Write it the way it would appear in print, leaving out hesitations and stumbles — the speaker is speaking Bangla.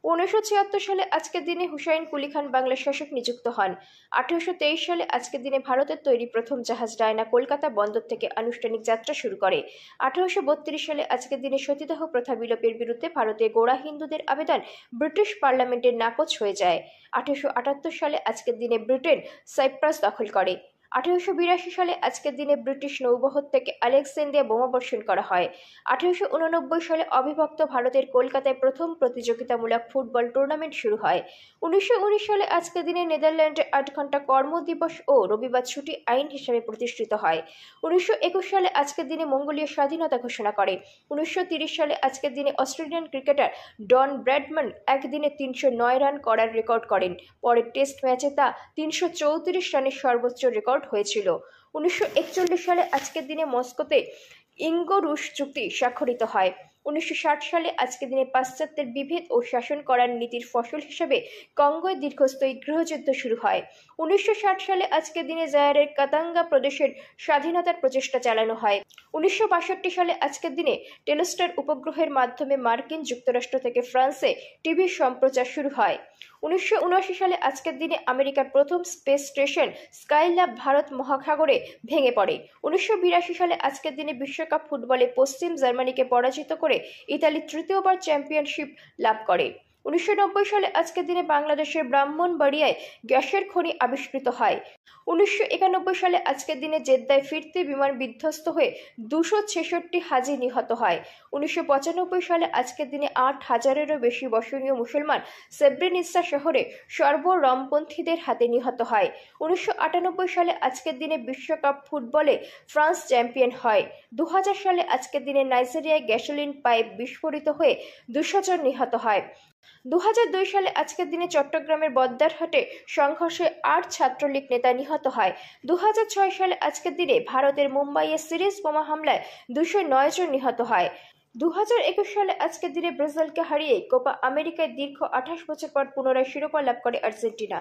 1976 সালে আজকের দিনে হুসাইন কুলি খান বাংলার শাসক নিযুক্ত হন। 1823 সালে আজকের দিনে ভারতের তৈরি প্রথম জাহাজ ডায়না কলকাতা বন্দর থেকে আনুষ্ঠানিক যাত্রা শুরু করে। 1832 সালে আজকের দিনে সতীদাহ প্রথা বিলোপের বিরুদ্ধে ভারতে গোঁড়া হিন্দুদের আবেদন ব্রিটিশ পার্লামেন্টে নাকচ হয়ে যায়। 1878 সালে আজকের দিনে ব্রিটেন সাইপ্রাস দখল করে। 1882 সালে আজকের দিনে ব্রিটিশ নৌবহর থেকে আলেকজান্দ্রিয়া বোমাবর্ষণ করা হয়। 1889 সালে অবিভক্ত ভারতের কলকাতায় প্রথম প্রতিযোগিতামূলক ফুটবল টুর্নামেন্ট শুরু হয়। 1919 সালে আজকের দিনে নেদারল্যান্ডে 8 ঘন্টা কর্মদিবস ও রবিবার ছুটি আইন হিসেবে প্রতিষ্ঠিত হয়। 1921 সালে আজকের দিনে মঙ্গোলিয়া স্বাধীনতা ঘোষণা করে। 1930 সালে আজকের দিনে অস্ট্রেলিয়ান ক্রিকেটার ডন ব্র্যাডম্যান একদিনে 309 রান করার রেকর্ড করেন। পরের টেস্ট ম্যাচে তা 334 রানের সর্বোচ্চ রেকর্ড হয়েছিল। 1941 সালে আজকের দিনে মস্কোতে ইঙ্গো-রুশ চুক্তি স্বাক্ষরিত হয়। 1960 সালে আজকের দিনে পাশ্চাত্যের বিভেদ ও শাসন করার নীতির ফসল হিসেবে কঙ্গোয় দীর্ঘস্থায়ী গৃহযুদ্ধ শুরু হয়। 1960 সালে আজকের দিনে জায়ারের কাতাঙ্গা প্রদেশের স্বাধীনতার প্রচেষ্টা চালানো হয়। 1962 সালে আজকের দিনে টেলস্টার উপগ্রহের মাধ্যমে মার্কিন যুক্তরাষ্ট্র থেকে ফ্রান্সে টিভি সম্প্রচার শুরু হয়। 1979 সালে আজকের দিনে আমেরিকার প্রথম স্পেস স্টেশন স্কাইল্যাব ভারত মহাসাগরে ভেঙে পড়ে। 1982 সালে আজকের দিনে বিশ্বকাপ ফুটবলে পশ্চিম জার্মানিকে পরাজিত করে ইতালি তৃতীয়বার চ্যাম্পিয়নশিপ লাভ করে। 1990 সালে আজকের দিনে বাংলাদেশের ব্রাহ্মণবাড়িয়ায় গ্যাসের খনি আবিষ্কৃত হয়। 1991 সালে আজকের দিনে জেদ্দায় ফিরতি বিমান বিধ্বস্ত হয়ে 266 হাজি নিহত হয়। 1995 সালে আজকের দিনে 8,000-এরও বেশি বসনীয় মুসলমান সেব্রেনিসা শহরে সর্ব-রমপন্থীদের হাতে নিহত হয়। 1998 সালে আজকের দিনে বিশ্বকাপ ফুটবলে ফ্রান্স চ্যাম্পিয়ন হয়। 2000 সালে আজকের দিনে নাইজেরিয়ায় গ্যাসোলিন পাইপ বিস্ফোরিত হয়ে 200 জন নিহত হয়। 2002 সালে আজকের দিনে চট্টগ্রামের বদ্দারহাটে সংঘর্ষে 8 ছাত্রলীগ নেতা নিহত হয়। 2006 সালে আজকের দিনে ভারতের মুম্বাইয়ে সিরিজ বোমা হামলায় 209 জন নিহত হয়। 2021 সালে আজকের দিনে ব্রাজিলকে হারিয়ে কোপা আমেরিকায় দীর্ঘ 28 বছর পর পুনরায় শিরোপা লাভ করে আর্জেন্টিনা।